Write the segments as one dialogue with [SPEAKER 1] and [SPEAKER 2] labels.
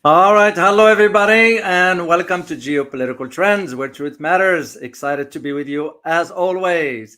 [SPEAKER 1] All right. Hello, everybody, and welcome to Geopolitical Trends, where truth matters. Excited to be with you as always.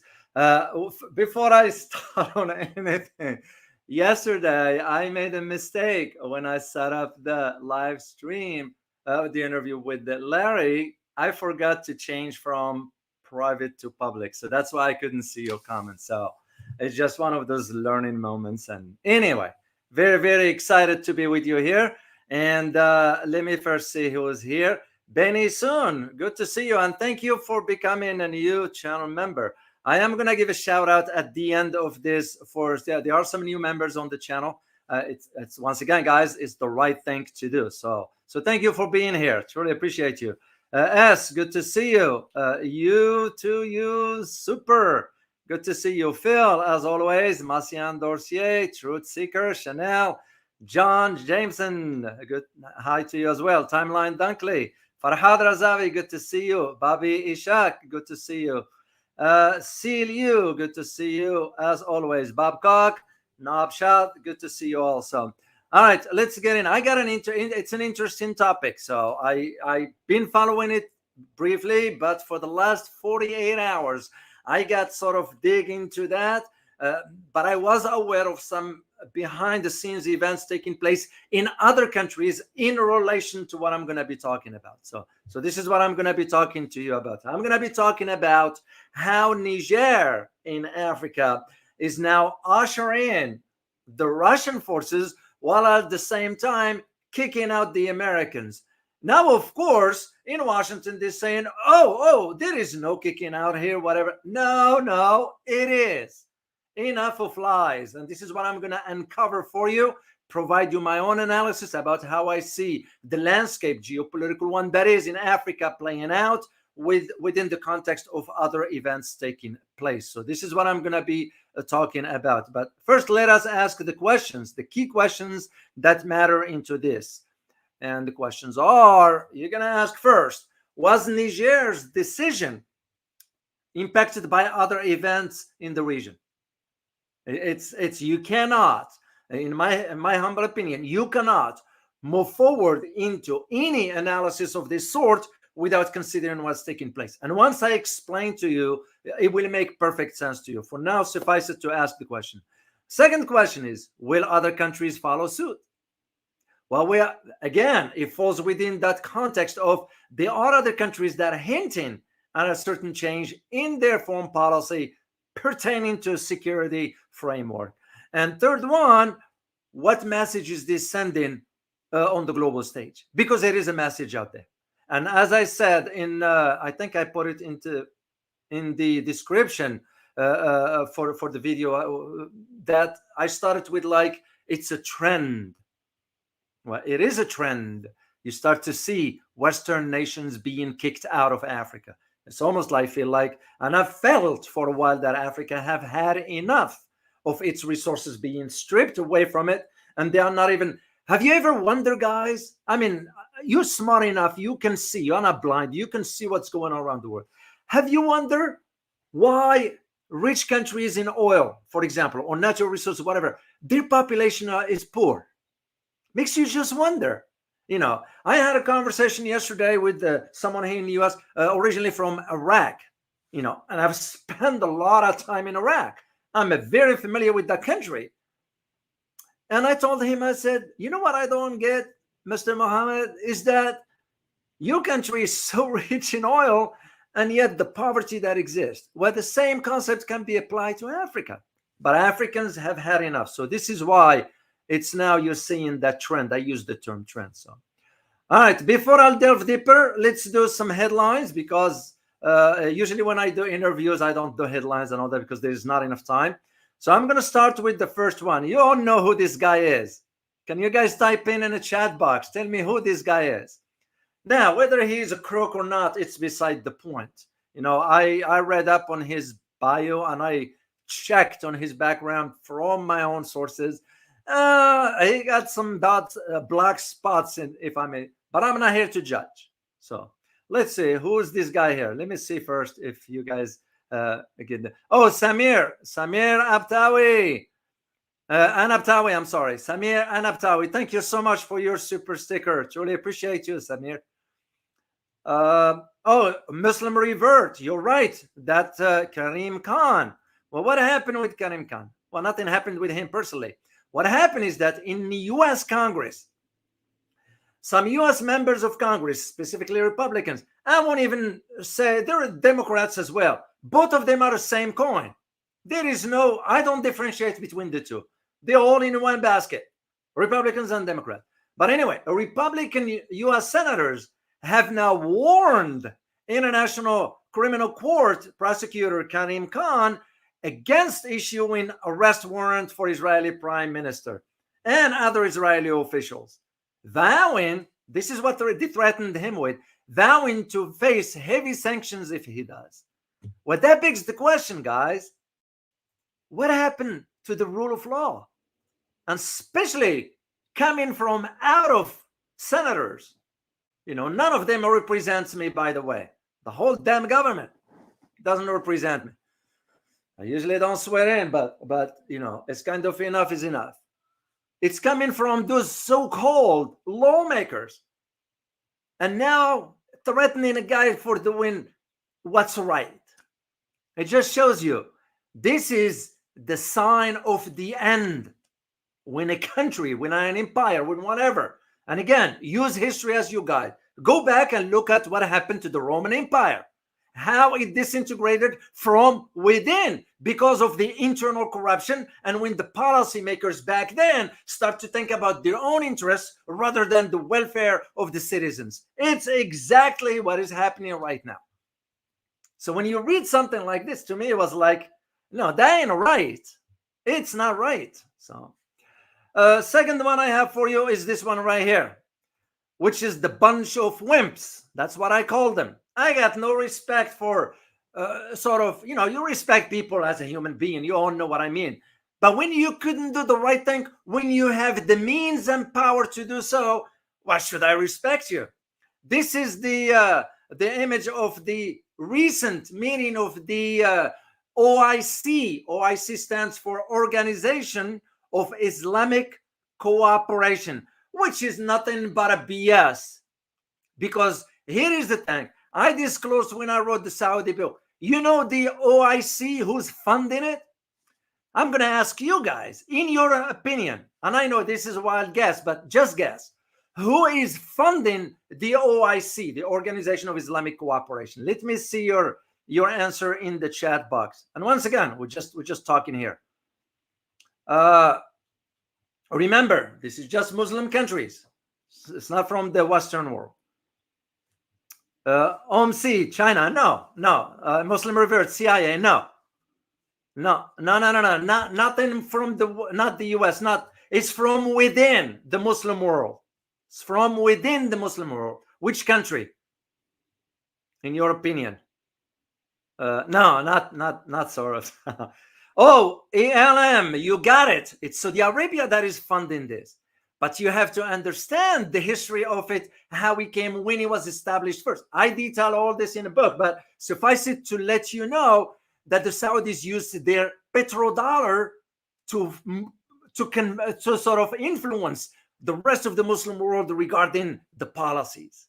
[SPEAKER 1] Before I start on anything, yesterday I made a mistake when I set up the live stream, the interview with Larry. I forgot to change from private to public. So that's why I couldn't see your comments. So it's just one of those learning moments. And anyway, very, very excited to be with you here. And let me first see who is here. Benny Soon, good to see you. And thank you for becoming a new channel member. I am going to give a shout out at the end of this for there are some new members on the channel. It's once again, guys, it's the right thing to do. So thank you for being here. Truly appreciate you. S, good to see you. You too, you super. Good to see you. Phil, as always. Massian Dorcier, Truth Seeker, Chanel. John Jameson, good hi to you as well. Timeline Dunkley, Farhad Razavi, good to see you. Bobby Ishak, good to see you. Seal you, good to see you as always. Babcock, Nobshot, good to see you also. All right, let's get in. I got it's an interesting topic, so I've been following it briefly, but for the last 48 hours, I got sort of dig into that. But I was aware of some behind the scenes events taking place in other countries in relation to what I'm going to be talking about. So this is what I'm going to be talking to you about. I'm going to be talking about how Niger in Africa is now ushering in the Russian forces while at the same time kicking out the Americans. Now, of course, in Washington, they're saying, oh, there is no kicking out here, whatever. No, it is. Enough of lies. And this is what I'm going to uncover for you, provide you my own analysis about how I see the landscape, geopolitical one that is in Africa, playing out within the context of other events taking place. So this is what I'm going to be talking about. But first, let us ask the questions, the key questions that matter into this. And the questions are, you're going to ask first, was Niger's decision impacted by other events in the region? It's you cannot, in my humble opinion, you cannot move forward into any analysis of this sort without considering what's taking place. And once I explain to you, it will make perfect sense to you. For now, suffice it to ask the question. Second question is, will other countries follow suit? Well, again, it falls within that context of there are other countries that are hinting at a certain change in their foreign policy pertaining to security framework. And third one, what message is this sending on the global stage? Because there is a message out there. And as I said I think I put it in the description for the video that I started with, like, it's a trend. Well, it is a trend. You start to see Western nations being kicked out of Africa. It's almost like I feel like, and I've felt for a while that Africa have had enough of its resources being stripped away from it, and they are not even. Have you ever wondered, guys? I mean, you're smart enough, you can see, you're not blind, you can see what's going on around the world. Have you wondered why rich countries in oil, for example, or natural resources, whatever, their population is poor? Makes you just wonder. I had a conversation yesterday with someone here in the US, originally from Iraq, and I've spent a lot of time in Iraq. I'm very familiar with that country. And I told him, I said, you know what I don't get, Mr. Mohammed, is that your country is so rich in oil, and yet the poverty that exists. Well, the same concept can be applied to Africa, but Africans have had enough. So this is why it's now you're seeing that trend. I use the term trend. So, all right, before I'll delve deeper, let's do some headlines, because usually when I do interviews, I don't do headlines and all that because there's not enough time. So I'm going to start with the first one. You all know who this guy is. Can you guys type in a chat box? Tell me who this guy is. Now, whether he's a crook or not, it's beside the point. I read up on his bio and I checked on his background from my own sources. He got some black spots, if I may, but I'm not here to judge. So let's see, who's this guy here? Let me see first if you guys again. Oh, Samir Abtawi. Anabtawi, I'm sorry. Samir Anabtawi, thank you so much for your super sticker. Truly appreciate you, Samir. Oh, Muslim revert. You're right. That Karim Khan. Well, what happened with Karim Khan? Well, nothing happened with him personally. What happened is that in the US Congress, some US members of Congress, specifically Republicans, I won't even say there are Democrats as well. Both of them are the same coin. There is no, I don't differentiate between the two. They're all in one basket, Republicans and Democrats. But anyway, Republican US senators have now warned International Criminal Court prosecutor Karim Khan against issuing arrest warrant for Israeli Prime Minister and other Israeli officials, vowing, this is what they threatened him with, vowing to face heavy sanctions if he does. Well, that begs the question, guys, what happened to the rule of law? And especially coming from out of senators. None of them represents me, by the way. The whole damn government doesn't represent me. I usually don't swear in, but it's kind of enough is enough. It's coming from those so-called lawmakers. And now threatening a guy for doing what's right. It just shows you this is the sign of the end. When a country, when an empire, when whatever, and again, use history as your guide. Go back and look at what happened to the Roman Empire, how it disintegrated from within because of the internal corruption, and when the policymakers back then start to think about their own interests rather than the welfare of the citizens. It's exactly what is happening right now. So when you read something like this, to me, it was like, no, that ain't right. It's not right. So second one I have for you is this one right here, which is the bunch of wimps. That's what I call them. I got no respect for you respect people as a human being. You all know what I mean. But when you couldn't do the right thing, when you have the means and power to do so, why should I respect you? This is the image of the recent meeting of the OIC. OIC stands for Organization of Islamic Cooperation, which is nothing but a BS. Because here is the thing. I disclosed when I wrote the Saudi bill. You know the OIC, who's funding it? I'm going to ask you guys, in your opinion, and I know this is a wild guess, but just guess, who is funding the OIC, the Organization of Islamic Cooperation? Let me see your answer in the chat box. And once again, we're just talking here. Remember, this is just Muslim countries. It's not from the Western world. OMC, China, no. Muslim revert, CIA, no. Nothing from not the US, it's from within the Muslim world. It's from within the Muslim world. Which country, in your opinion? No, not Soros. Oh, ALM, you got it. It's Saudi Arabia that is funding this. But you have to understand the history of it, how it came, when it was established first. I detail all this in a book, but suffice it to let you know that the Saudis used their petrodollar to sort of influence the rest of the Muslim world regarding the policies.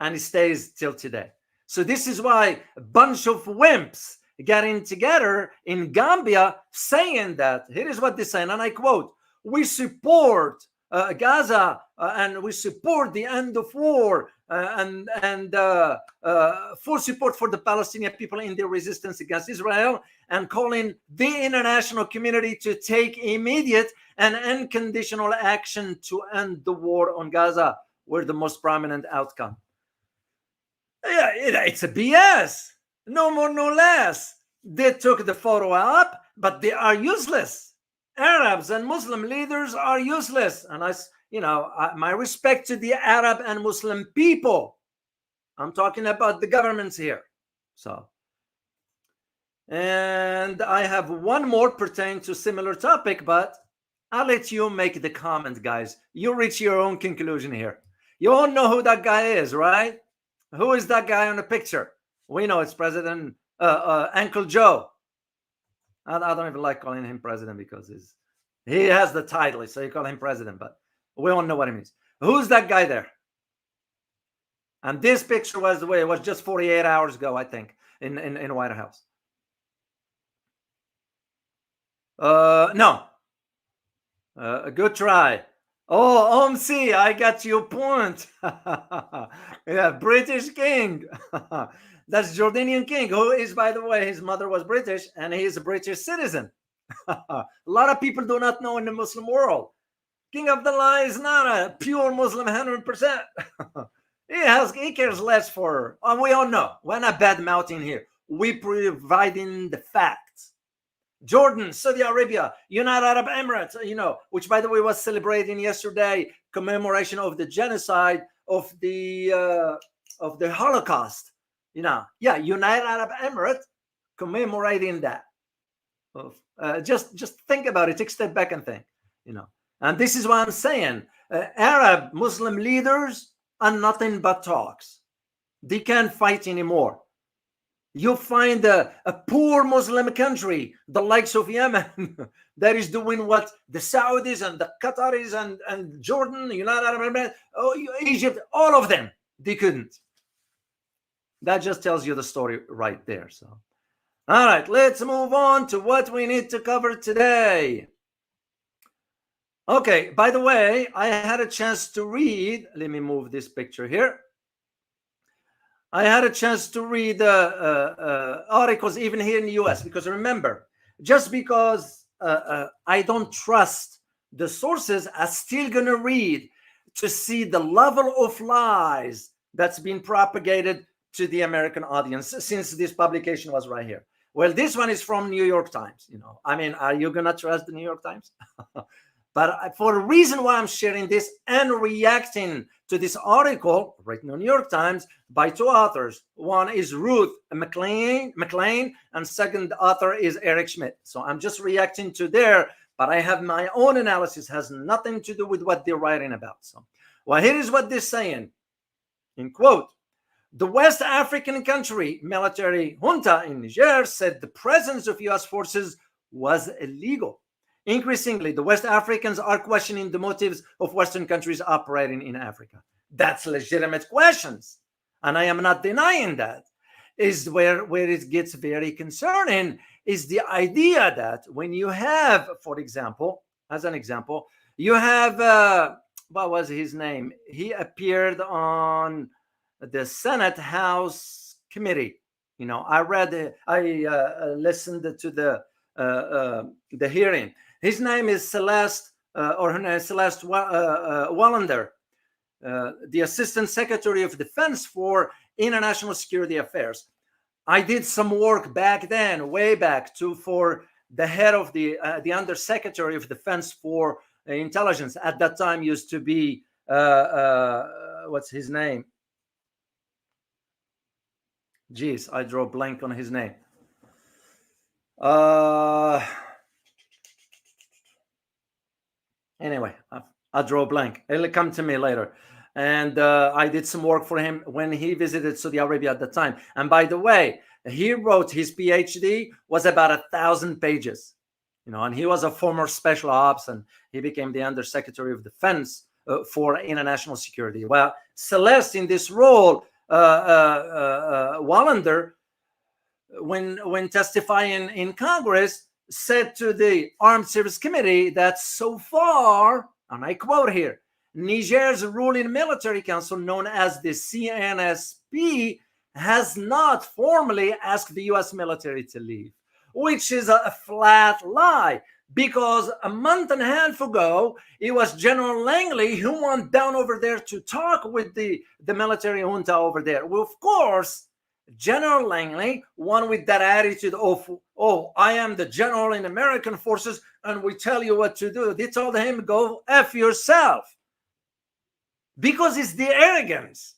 [SPEAKER 1] And it stays till today. So this is why a bunch of wimps getting together in Gambia saying that, here is what they say, and I quote, we support Gaza and we support the end of war and full support for the Palestinian people in their resistance against Israel, and calling the international community to take immediate and unconditional action to end the war on Gaza were the most prominent outcome. Yeah, it's a BS. No more, no less. They took the photo up, but they are useless. Arabs and Muslim leaders are useless. And my respect to the Arab and Muslim people. I'm talking about the governments here. So, and I have one more pertaining to similar topic, but I'll let you make the comment, guys. You reach your own conclusion here. You all know who that guy is, right? Who is that guy on the picture? We know it's President Uncle Joe. I don't even like calling him president because he's He has the title, so you call him president, but we all know what it means. Who's that guy there? And this picture was the way it was just 48 hours ago, I think, in White House. No. A good try. Oh, Omsi, I got your point. Yeah, British king. That's Jordanian king, who is, by the way, his mother was British and he is a British citizen. A lot of people do not know in the Muslim world. King Abdullah is not a pure Muslim 100%. He cares less for, we all know. We're not bad mouthing here. We providing the facts. Jordan, Saudi Arabia, United Arab Emirates, which by the way was celebrating yesterday commemoration of the genocide of the Holocaust. United Arab Emirates commemorating that. Just think about it. Take a step back and think. And this is what I'm saying. Arab Muslim leaders are nothing but talks. They can't fight anymore. You find a poor Muslim country, the likes of Yemen, that is doing what the Saudis and the Qataris and Jordan, United Arab Emirates, Egypt, all of them, they couldn't. That just tells you the story right there. So, all right, let's move on to what we need to cover today. Okay, by the way, I had a chance to read, let me move this picture here. I had a chance to read articles even here in the US, because remember, just because I don't trust the sources, I'm still going to read to see the level of lies that's been propagated to the American audience since this publication was right here. Well, this one is from New York Times. I mean, are you going to trust the New York Times? But for the reason why I'm sharing this and reacting to this article written in the New York Times by two authors. One is Ruth McLean, and second author is Eric Schmidt. So I'm just reacting to their, but I have my own analysis, has nothing to do with what they're writing about. So, well, here is what they're saying, in quote, the West African country military junta in Niger said the presence of U.S. forces was illegal. Increasingly, the West Africans are questioning the motives of Western countries operating in Africa. That's legitimate questions, and I am not denying that. Is where it gets very concerning is the idea that when you have, for example, as an example, you have, what was his name? He appeared on the Senate House Committee. I listened to the hearing. His name is Celeste Wallander, the Assistant Secretary of Defense for International Security Affairs. I did some work back then, way back, for the head of the Undersecretary of Defense for Intelligence. At that time, used to be what's his name? Geez, I draw a blank on his name. Anyway, I'll draw a blank. It'll come to me later. And I did some work for him when he visited Saudi Arabia at the time. And by the way, he wrote his PhD was about 1,000 pages, and he was a former special ops, and he became the Undersecretary of Defense for International Security. Well, Celeste, in this role, Wallander, when testifying in Congress, said to the Armed Service Committee that so far, and I quote here, Niger's ruling military council, known as the CNSP, has not formally asked the U.S. military to leave, which is a flat lie, because a month and a half ago, it was General Langley who went down over there to talk with the military junta over there. Well, of course, General Langley, one with that attitude of, I am the general in American forces and we tell you what to do. They told him, go F yourself. Because it's the arrogance.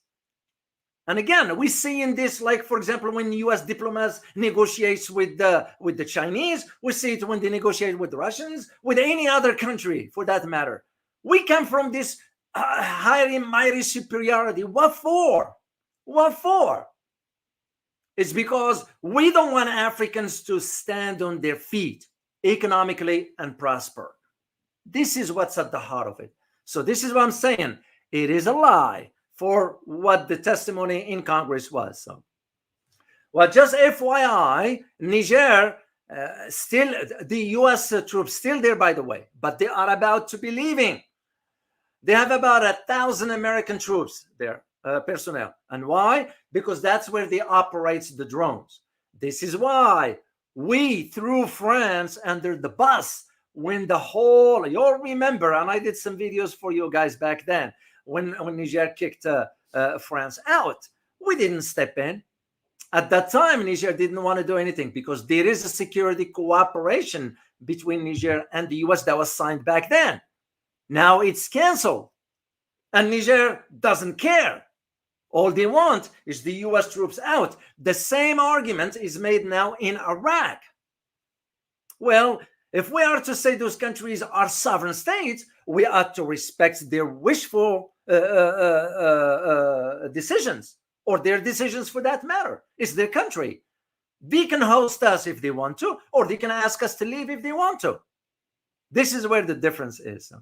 [SPEAKER 1] And again, we see in this, like, for example, when U.S. diplomats negotiates with the Chinese, we see it when they negotiate with the Russians, with any other country for that matter. We come from this high and mighty superiority. What for? What for? It's because we don't want Africans to stand on their feet economically and prosper. This is what's at the heart of it. So this is what I'm saying. It is a lie for what the testimony in Congress was. So, well, just FYI, Niger, still the U.S. Troops still there, by the way, but they are about to be leaving. They have about 1,000 American troops there, personnel. And why? Because that's where they operate the drones. This is why we threw France under the bus when the whole, you'll remember, and I did some videos for you guys back then, when Niger kicked France out. We didn't step in. At that time, Niger didn't want to do anything because there is a security cooperation between Niger and the US that was signed back then. Now it's canceled, and Niger doesn't care. All they want is the US troops out. The same argument is made now in Iraq. Well, if we are to say those countries are sovereign states, we ought to respect their wishful decisions, or their decisions for that matter. It's their country. They can host us if they want to, or they can ask us to leave if they want to. This is where the difference is.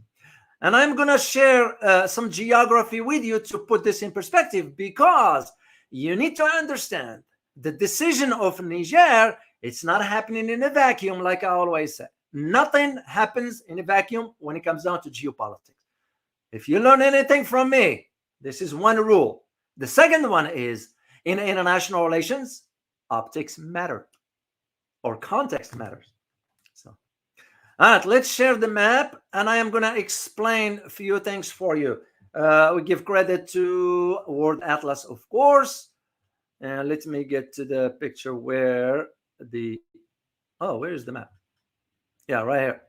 [SPEAKER 1] And I'm going to share some geography with you to put this in perspective, because you need to understand the decision of Niger. It's not happening in a vacuum, like I always say. Nothing happens in a vacuum when it comes down to geopolitics. If you learn anything from me, this is one rule. The second one is, in international relations, optics matter, or context matters. So, all right, let's share the map, and I am going to explain a few things for you. We give credit to World Atlas, of course. And let me get to the picture where the, oh, where is the map? Yeah, right here.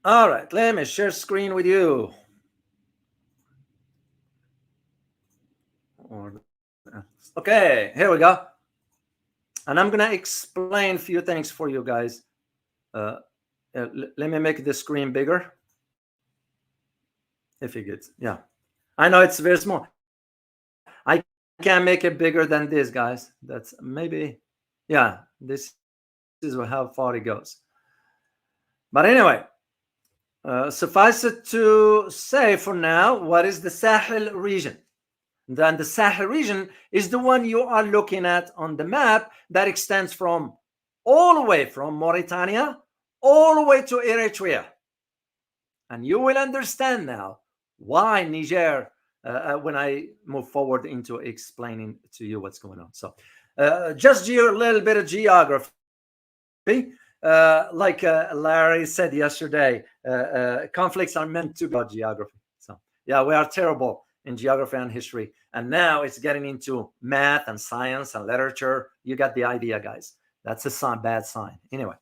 [SPEAKER 1] All right, let me share screen with you. Okay, here we go. And I'm going to explain a few things for you guys. Let me make the screen bigger. If you get, yeah. I know it's very small. I can't make it bigger than this, guys. That's maybe, yeah, this is how far it goes. But anyway, suffice it to say for now, what is the Sahel region? Then the Sahel region is the one you are looking at on the map that extends from all the way from Mauritania all the way to Eritrea. And you will understand now why Niger, when I move forward into explaining to you what's going on. So just a little bit of geography. Like Larry said yesterday, conflicts are meant to be about geography. So yeah, we are terrible in geography and history, and now it's getting into math and science and literature. You got the idea, guys. That's a sign, bad sign. Anyway,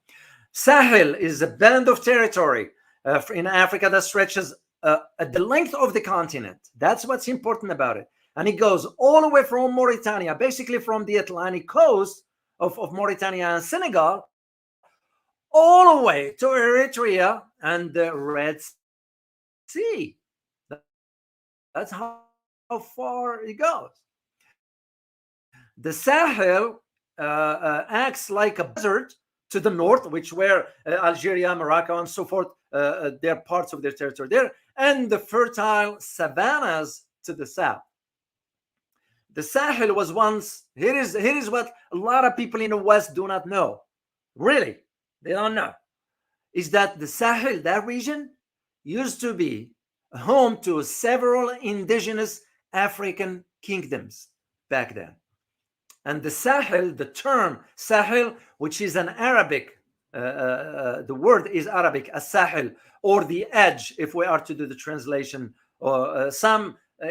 [SPEAKER 1] Sahel is a band of territory in Africa that stretches at the length of the continent. That's what's important about it. And it goes all the way from Mauritania, basically from the Atlantic coast of Mauritania and Senegal, all the way to Eritrea and the Red Sea. That's how far it goes. The Sahel acts like a desert to the north, which were Algeria, Morocco, and so forth. They're parts of their territory there, and the fertile savannas to the south. The Sahel was once, here is what a lot of people in the West do not know. Really, they don't know. Is that the Sahel, that region, used to be home to several indigenous African kingdoms back then. And the Sahel, the term Sahel, which is an Arabic, the word is Arabic, as-Sahel, or the edge, if we are to do the translation. Or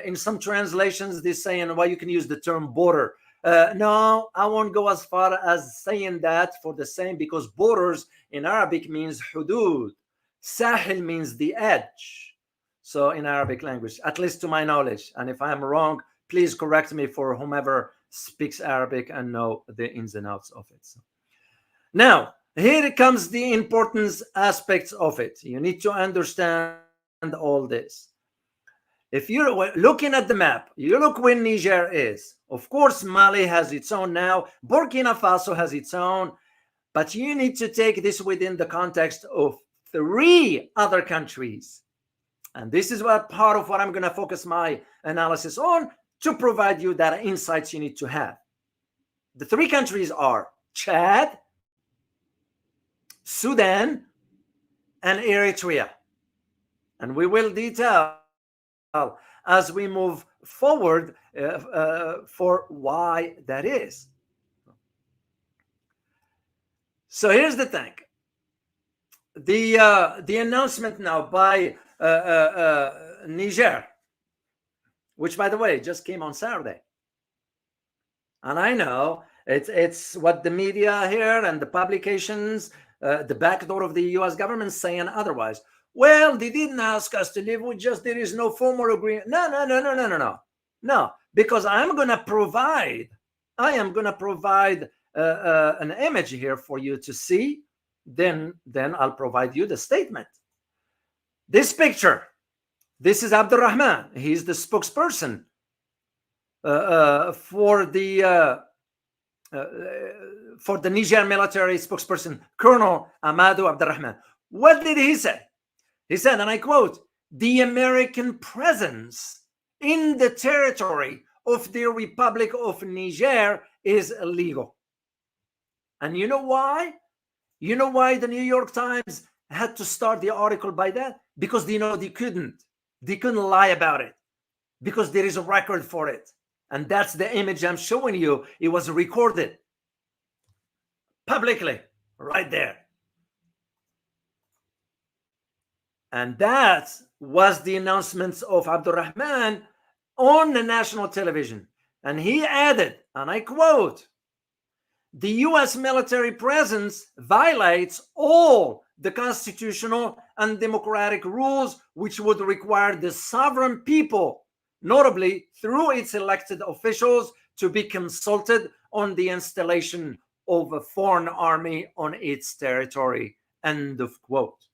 [SPEAKER 1] in some translations, they're saying, well, you can use the term border. No, I won't go as far as saying that for the same, because borders in Arabic means hudud. Sahel means the edge. So in Arabic language, at least to my knowledge. And if I'm wrong, please correct me for whomever speaks Arabic and know the ins and outs of it. So, now, here comes the important aspects of it. You need to understand all this. If you're looking at the map, you look where Niger is. Of course, Mali has its own now. Burkina Faso has its own. But you need to take this within the context of 3 other countries. And this is what part of what I'm going to focus my analysis on to provide you that insights you need to have. The 3 countries are Chad, Sudan, and Eritrea. And we will detail as we move forward for why that is. So here's the thing. The announcement now by Niger, which, by the way, just came on Saturday. And I know it's what the media here and the publications, the backdoor of the U.S. government saying otherwise. Well, they didn't ask us to leave. There is no formal agreement. No, because I am going to provide an image here for you to see. Then I'll provide you the statement. This picture, this is Abdurrahman. He's the spokesperson for the Niger military spokesperson, Colonel Amadou Abdurrahman. What did he say? He said, and I quote, "The American presence in the territory of the Republic of Niger is illegal." And you know why? You know why the New York Times had to start the article by that? Because they know they couldn't lie about it, because there is a record for it. And that's the image I'm showing you. It was recorded publicly right there. And that was the announcements of Abdurrahman on the national television. And he added, and I quote, "The U.S. military presence violates all the constitutional and democratic rules which would require the sovereign people, notably through its elected officials, to be consulted on the installation of a foreign army on its territory." End of quote.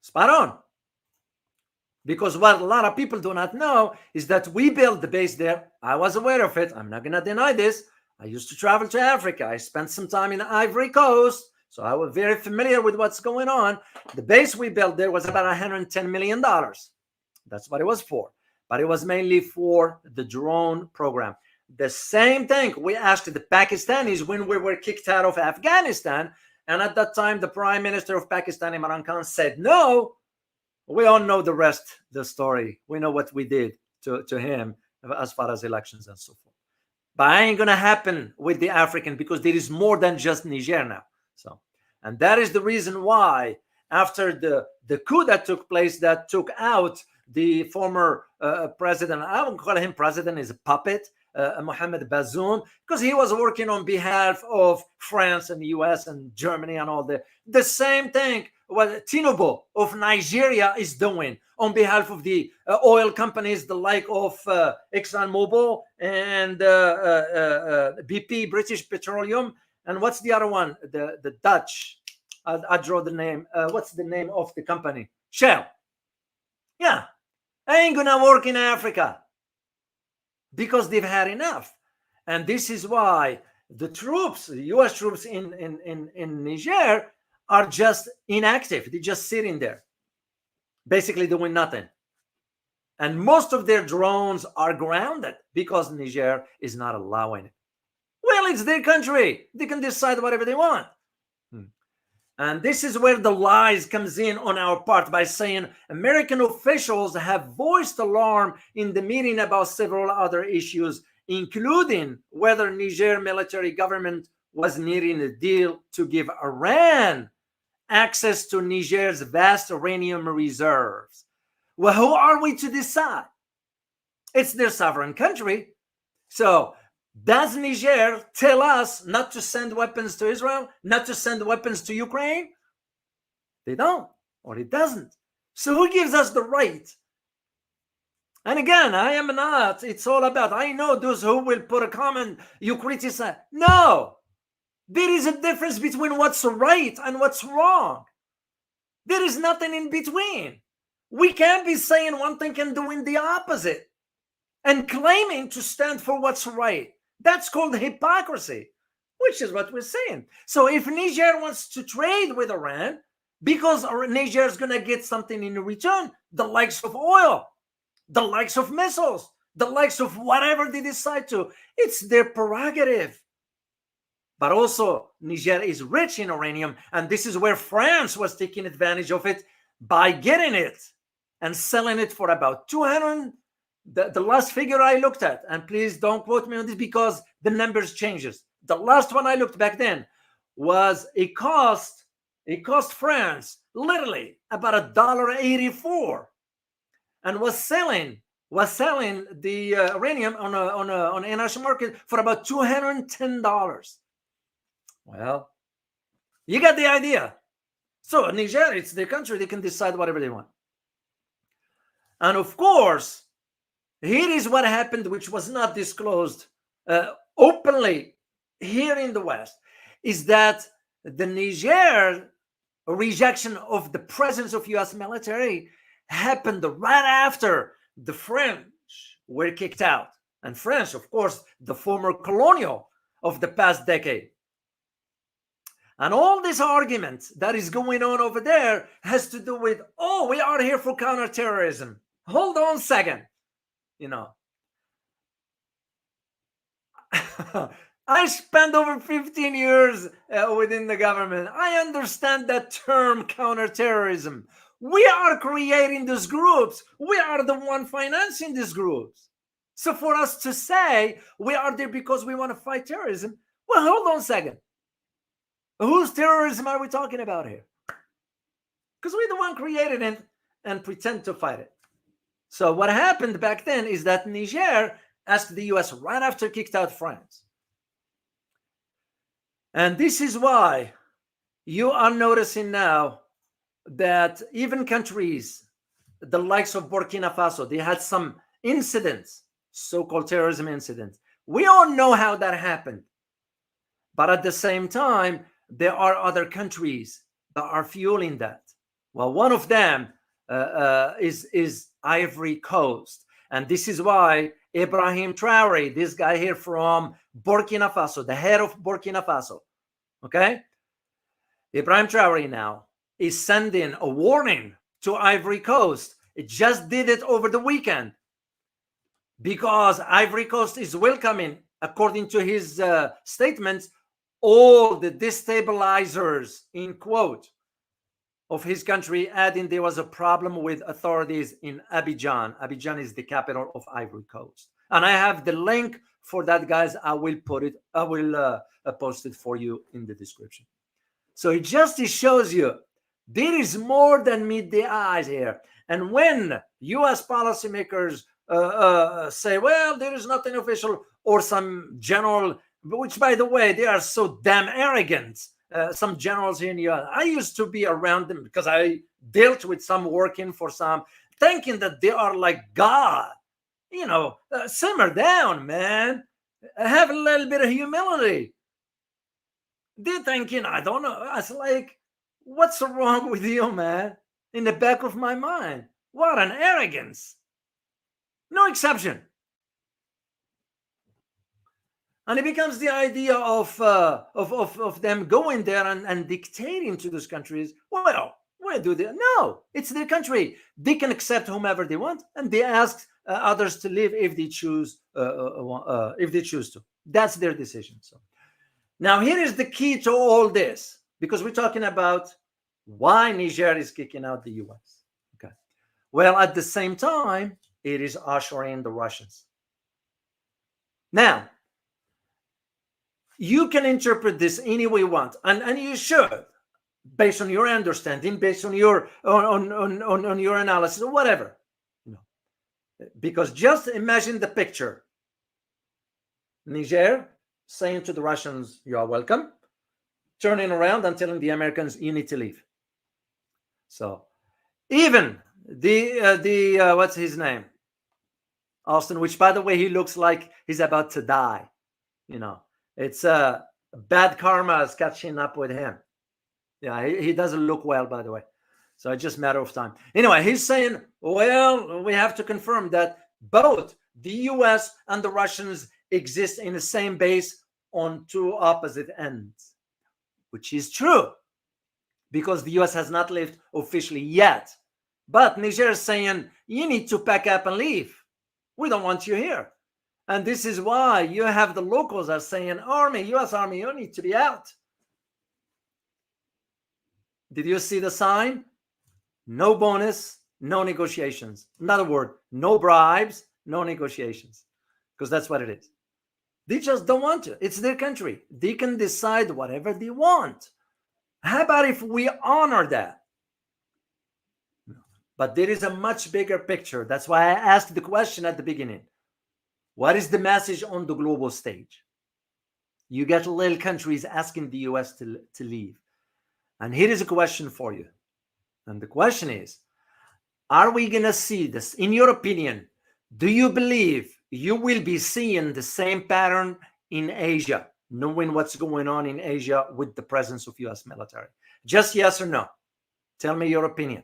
[SPEAKER 1] Spot on. Because what a lot of people do not know is that we built the base there. I was aware of it. I'm not going to deny this. I used to travel to Africa. I spent some time in the Ivory Coast, so I was very familiar with what's going on. The base we built there was about $110 million. That's what it was for. But it was mainly for the drone program. The same thing we asked the Pakistanis when we were kicked out of Afghanistan. And at that time, the Prime Minister of Pakistan, Imran Khan, said no. We all know the rest, the story. We know what we did to him as far as elections and so forth. But it ain't going to happen with the African, because there is more than just Niger now. So, and that is the reason why after the coup that took place, that took out the former president, I won't call him president, is a puppet, Mohamed Bazoum, because he was working on behalf of France and the US and Germany and all the same thing what Tinubu of Nigeria is doing on behalf of the oil companies, the like of ExxonMobil and BP, British Petroleum, and what's the other one? The Dutch. I draw the name. What's the name of the company? Shell. Yeah, I ain't gonna work in Africa because they've had enough, and this is why the troops, the U.S. troops in Niger, are just inactive. They're just sitting there, basically doing nothing. And most of their drones are grounded because Niger is not allowing it. Well, it's their country. They can decide whatever they want. And this is where the lies comes in on our part by saying American officials have voiced alarm in the meeting about several other issues, including whether Niger military government was nearing a deal to give Iran access to Niger's vast uranium reserves. Well, who are we to decide? It's their sovereign country. So does Niger tell us not to send weapons to Israel, not to send weapons to Ukraine? They don't, or it doesn't. So who gives us the right? And again, I am not, it's all about, I know those who will put a comment, you criticize. No, there is a difference between what's right and what's wrong. There is nothing in between. We can't be saying one thing and doing the opposite and claiming to stand for what's right. That's called hypocrisy. which is what we're saying. So if Niger wants to trade with Iran, because Niger is going to get something in return, the likes of oil, the likes of missiles, the likes of whatever they decide to, it's their prerogative. But also, Niger is rich in uranium, and this is where France was taking advantage of it by getting it and selling it for about 200. The last figure I looked at, and please don't quote me on this because the numbers changes. The last one I looked back then was it cost France literally about $1.84, and was selling the uranium on an international market for about $210. Well, you got the idea. So Niger, it's their country; they can decide whatever they want. And of course, here is what happened, which was not disclosed openly here in the West, is that the Niger rejection of the presence of U.S. military happened right after the French were kicked out. And France, of course, the former colonial of the past decade. And all this argument that is going on over there has to do with, oh, we are here for counterterrorism. Hold on a second. You know, I spent over 15 years within the government. I understand that term, counterterrorism. We are creating these groups. We are the one financing these groups. So for us to say we are there because we want to fight terrorism, well, hold on a second. Whose terrorism are we talking about here? Because we're the one created it and pretend to fight it. So what happened back then is that Niger asked the US right after kicked out France. And this is why you are noticing now that even countries, the likes of Burkina Faso, they had some incidents, so-called terrorism incidents. We all know how that happened. But at the same time, there are other countries that are fueling that. Well, one of them is Ivory Coast. And this is why Ibrahim Traore, this guy here from Burkina Faso, the head of Burkina Faso, okay? Ibrahim Traore now is sending a warning to Ivory Coast. It just did it over the weekend because Ivory Coast is welcoming, according to his statements, all the destabilizers, in quote, of his country, adding there was a problem with authorities in Abidjan. Abidjan is the capital of Ivory Coast. And I have the link for that, guys. I will post it for you in the description. So it just shows you there is more than meet the eyes here. And when U.S. policymakers say, well, there is nothing official, or some general, which, by the way, they are so damn arrogant. Some generals here in the U.S. I used to be around them because I dealt with some, working for some, thinking that they are like God. You know, simmer down, man. Have a little bit of humility. They're thinking, I don't know. I was like, what's wrong with you, man? In the back of my mind. What an arrogance. No exception. And it becomes the idea of them going there and dictating to those countries. Well, where do they? No, it's their country. They can accept whomever they want, and they ask others to leave if they choose. If they choose to, that's their decision. So now here is the key to all this, because we're talking about why Niger is kicking out the U.S. Okay. Well, at the same time, it is ushering the Russians. Now, you can interpret this any way you want, and you should, based on your understanding, based on your on your analysis, or whatever. You know, because just imagine the picture: Niger saying to the Russians, "You are welcome," turning around and telling the Americans, "You need to leave." So, even the what's his name, Austin, which, by the way, he looks like he's about to die. You know. It's bad karma is catching up with him. Yeah, he doesn't look well, by the way. So it's just a matter of time. Anyway, he's saying, well, we have to confirm that both the U.S. and the Russians exist in the same base on two opposite ends, which is true because the US has not left officially yet. But Niger is saying, you need to pack up and leave. We don't want you here. And this is why you have the locals are saying, Army, US Army, you need to be out. Did you see the sign? No bonus, no negotiations. In other words, no bribes, no negotiations. Because that's what it is. They just don't want to. It's their country. They can decide whatever they want. How about if we honor that? But there is a much bigger picture. That's why I asked the question at the beginning. What is the message on the global stage? You get little countries asking the US to leave. And here is a question for you. And the question is, are we going to see this? In your opinion, do you believe you will be seeing the same pattern in Asia, knowing what's going on in Asia with the presence of US military? Just yes or no. Tell me your opinion.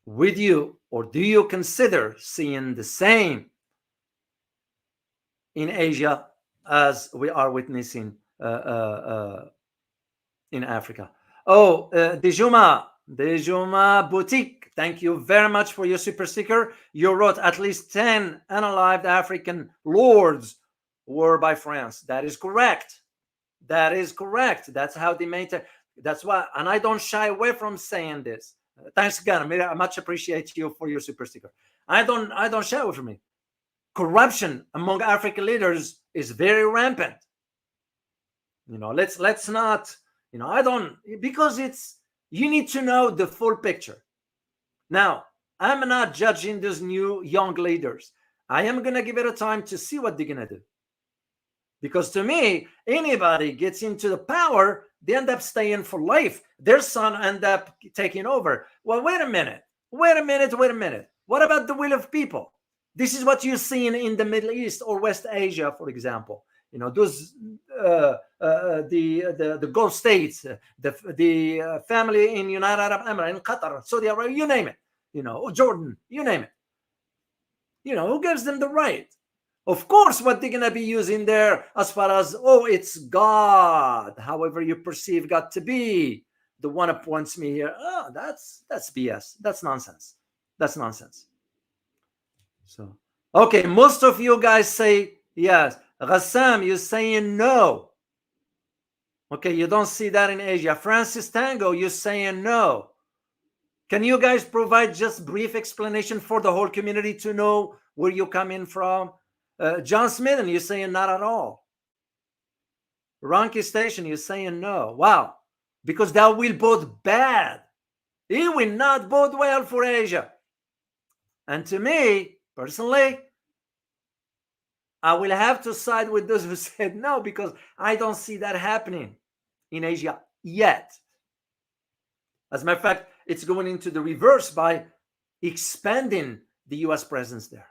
[SPEAKER 1] Would you, or do you consider seeing the same in Asia as we are witnessing in Africa? Oh, Dejuma Boutique, thank you very much for your super sticker. You wrote at least 10 unalived African lords were by France. That is correct. That is correct. That's how they maintain. That's why, and I don't shy away from saying this. Thanks again. I much appreciate you for your super sticker. I don't shy away from it. Corruption among African leaders is very rampant. Let's not, I don't, because you need to know the full picture. Now, I'm not judging those new young leaders. I am going to give it a time to see what they're going to do. Because to me, anybody gets into the power, they end up staying for life. Their son end up taking over. Well, wait a minute. What about the will of people? This is what you're seeing in the Middle East or West Asia, for example. Those the Gulf states, the family in United Arab Emirates, in Qatar, Saudi Arabia, you name it. Jordan, you name it. Who gives them the right? Of course, what they're gonna be using there, as far as it's God, however you perceive God to be, the one appoints me here. Oh, that's BS. That's nonsense. So, okay, most of you guys say yes. Ghassam, you're saying no. Okay, you don't see that in Asia. Francis Tango, you're saying no. Can you guys provide just brief explanation for the whole community to know where you're coming from? John Smith, you're saying not at all. Ronki Station, you're saying no. Wow, because that will bode bad. It will not bode well for Asia. And to me, personally, I will have to side with those who said no, because I don't see that happening in Asia yet. As a matter of fact, it's going into the reverse by expanding the US presence there.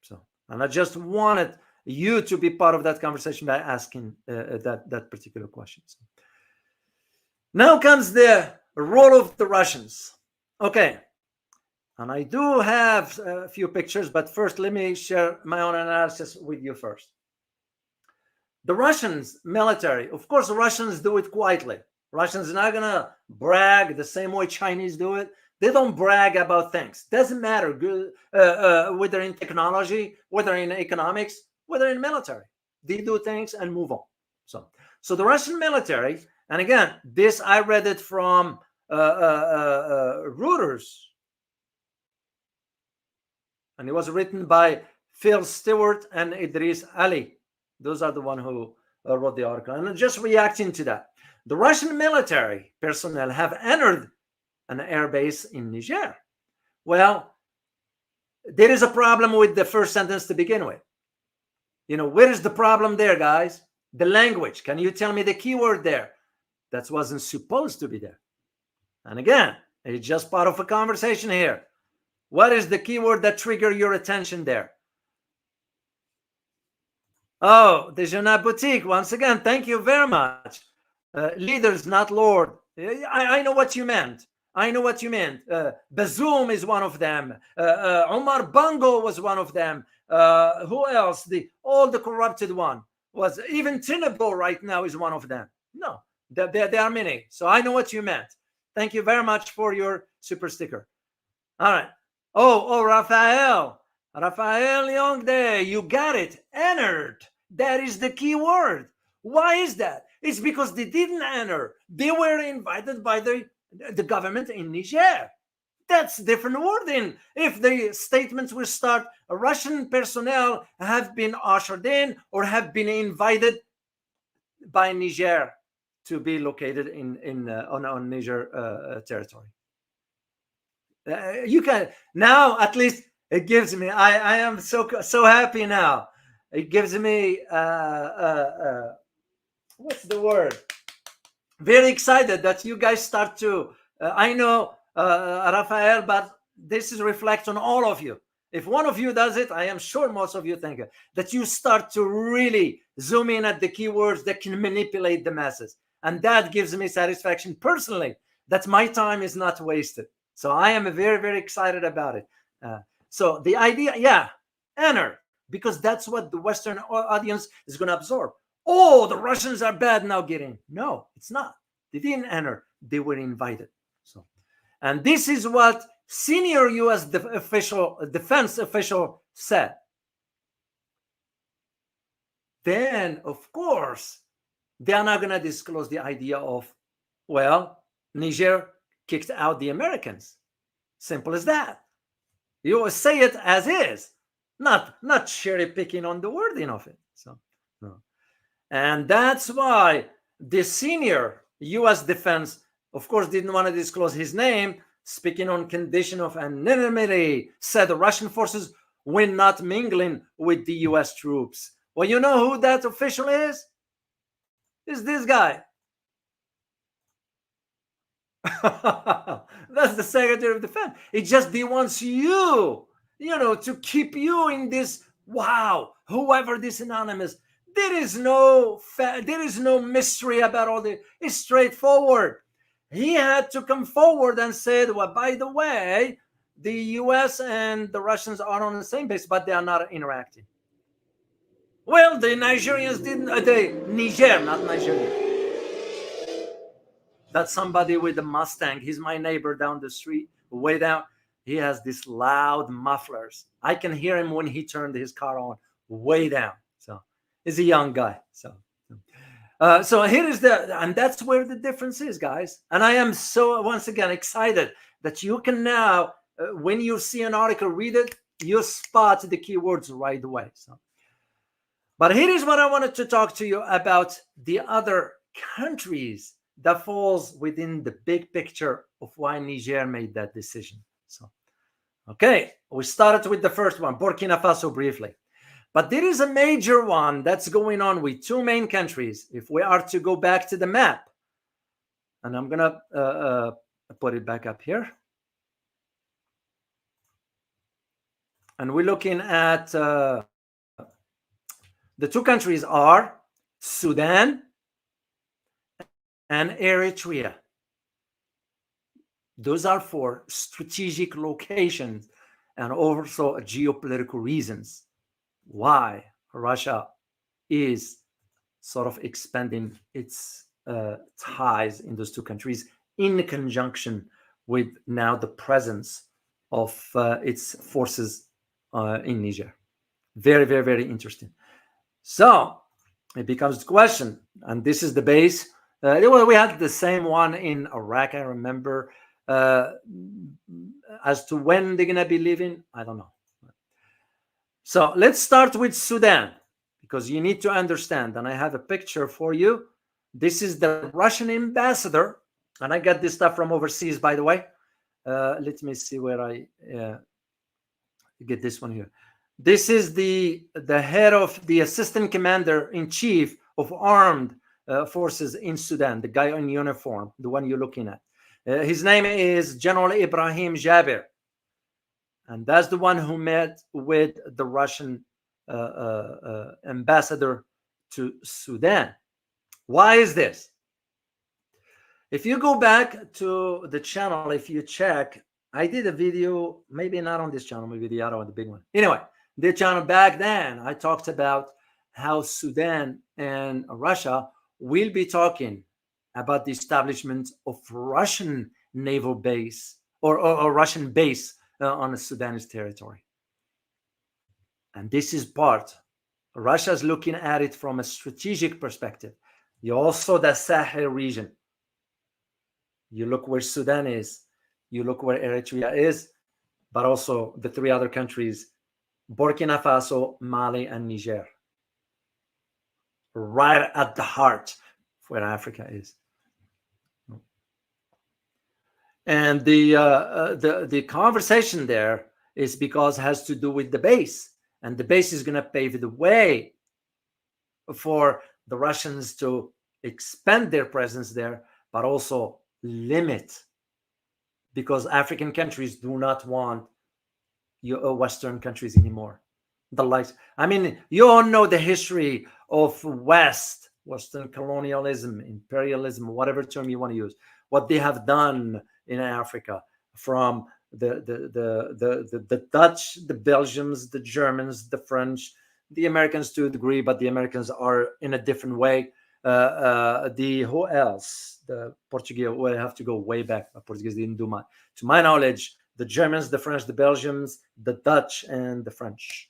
[SPEAKER 1] So, and I just wanted you to be part of that conversation by asking that particular question. So, now comes the role of the Russians. Okay. And I do have a few pictures, but first let me share my own analysis with you first. The Russians military, of course, the Russians do it quietly. Russians are not going to brag the same way Chinese do it. They don't brag about things. Doesn't matter whether in technology, whether in economics, whether in military. They do things and move on. So the Russian military, and again, this I read it from Reuters. And it was written by Phil Stewart and Idris Ali. Those are the one who wrote the article. And just reacting to that, the Russian military personnel have entered an airbase in Niger. Well, there is a problem with the first sentence to begin with. Where is the problem there, guys? The language. Can you tell me the keyword there? That wasn't supposed to be there. And again, it's just part of a conversation here. What is the keyword that triggered your attention there? Oh, Dejeuner Boutique, once again, thank you very much. Leaders, not Lord. I know what you meant. Bazoum is one of them. Omar Bongo was one of them. Who else? All the corrupted one. was even Tinubu right now is one of them. No, there are many. So I know what you meant. Thank you very much for your super sticker. All right. Oh, Rafael Youngday, you got it. Entered. That is the key word. Why is that? It's because they didn't enter. They were invited by the government in Niger. That's different wording. If the statements will start, Russian personnel have been ushered in or have been invited by Niger to be located on Niger territory. You can now, at least it gives me. I am so happy now. It gives me what's the word? Very excited that you guys start to. I know Rafael, but this is reflect on all of you. If one of you does it, I am sure most of you think it, that you start to really zoom in at the keywords that can manipulate the masses, and that gives me satisfaction personally that my time is not wasted. So I am very, very excited about it. So the idea, yeah, enter, because that's what the Western audience is going to absorb. Oh, the Russians are bad now. Getting no, it's not. They didn't enter. They were invited. So, and this is what senior U.S. defense official said. Then, of course, they are not going to disclose the idea of, well, Niger kicked out the Americans. Simple as that. You say it as is, not cherry picking on the wording of it. So, no. And that's why the senior U.S. defense, of course, didn't want to disclose his name, speaking on condition of anonymity, said the Russian forces were not mingling with the U.S. troops. Well, you know who that official is? It's this guy. That's the Secretary of Defense. It just he wants you, to keep you in this. Wow, whoever this anonymous, there is no mystery about all this. It's straightforward. He had to come forward and said, well, by the way, the U.S. and the Russians are on the same base, but they are not interacting. Well, the Nigerians didn't. Niger, not Nigeria. That's somebody with a Mustang. He's my neighbor down the street, way down. He has these loud mufflers. I can hear him when he turned his car on, way down. So he's a young guy. So here is and that's where the difference is, guys. And I am so, once again, excited that you can now, when you see an article, read it, you spot the keywords right away. So, but here is what I wanted to talk to you about: the other countries that falls within the big picture of why Niger made that decision. So, okay, we started with the first one, Burkina Faso, briefly. But there is a major one that's going on with two main countries. If we are to go back to the map, and I'm going to put it back up here. And we're looking at the two countries are Sudan and Eritrea. Those are for strategic locations and also geopolitical reasons why Russia is sort of expanding its ties in those two countries in conjunction with now the presence of its forces in Niger. Very, very, very interesting. So it becomes the question, and this is the base. We had the same one in Iraq, I remember. As to when they're going to be leaving, I don't know. So let's start with Sudan, because you need to understand, and I have a picture for you. This is the Russian ambassador, and I got this stuff from overseas, by the way. Let me see where I get this one here. This is the head of the assistant commander-in-chief of armed forces in Sudan, the guy in uniform, the one you're looking at. His name is General Ibrahim Jabir. And that's the one who met with the Russian ambassador to Sudan. Why is this? If you go back to the channel, if you check, I did a video, maybe not on this channel, maybe the other one, the big one. Anyway, the channel back then, I talked about how Sudan and Russia will be talking about the establishment of Russian naval base or Russian base on the Sudanese territory. And this is part. Russia's looking at it from a strategic perspective. You also the Sahel region. You look where Sudan is. You look where Eritrea is, but also the three other countries, Burkina Faso, Mali, and Niger. Right at the heart of where Africa is. And the conversation there is because it has to do with the base. And the base is going to pave the way for the Russians to expand their presence there, but also limit, because African countries do not want Western countries anymore. The likes, I mean, you all know the history of Western colonialism, imperialism, whatever term you want to use, what they have done in Africa, from the Dutch, the Belgians, the Germans, the French, the Americans to a degree, but the Americans are in a different way. The who else? The Portuguese. Well, I have to go way back. Portuguese didn't do much, to my knowledge. The Germans, the French, the Belgians, the Dutch, and the French.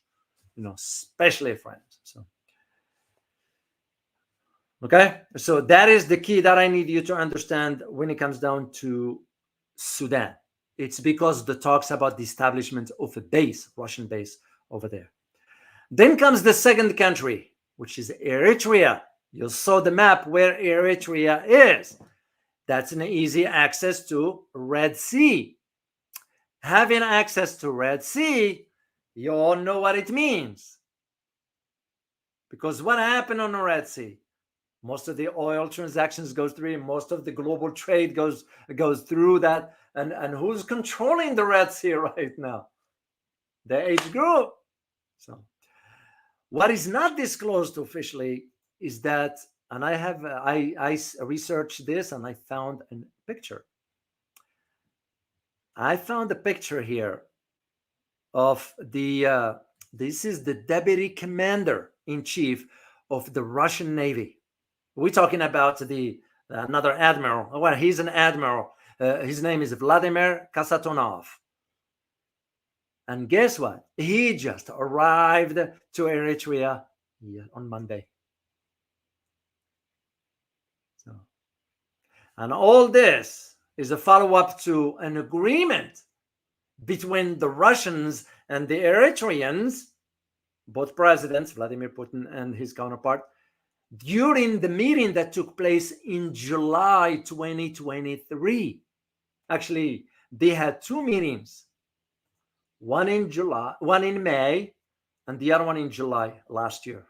[SPEAKER 1] Especially France. So, okay. So that is the key that I need you to understand when it comes down to Sudan. It's because the talks about the establishment of a base, Russian base over there. Then comes the second country, which is Eritrea. You saw the map where Eritrea is. That's an easy access to Red Sea. Having access to Red Sea, you all know what it means. Because what happened on the Red Sea? Most of the oil transactions goes through, most of the global trade goes through that. And who's controlling the Red Sea right now? The H group. So what is not disclosed officially is that, and I researched this and I found a picture. I found a picture here of this is the deputy commander in chief of the Russian Navy. We're talking about another admiral. Well, he's an admiral. His name is Vladimir Kasatonov. And guess what? He just arrived to Eritrea on Monday. So, and all this is a follow-up to an agreement between the Russians and the Eritreans, both presidents, Vladimir Putin and his counterpart, during the meeting that took place in July 2023. Actually, they had two meetings. One in May, and the other one in July last year.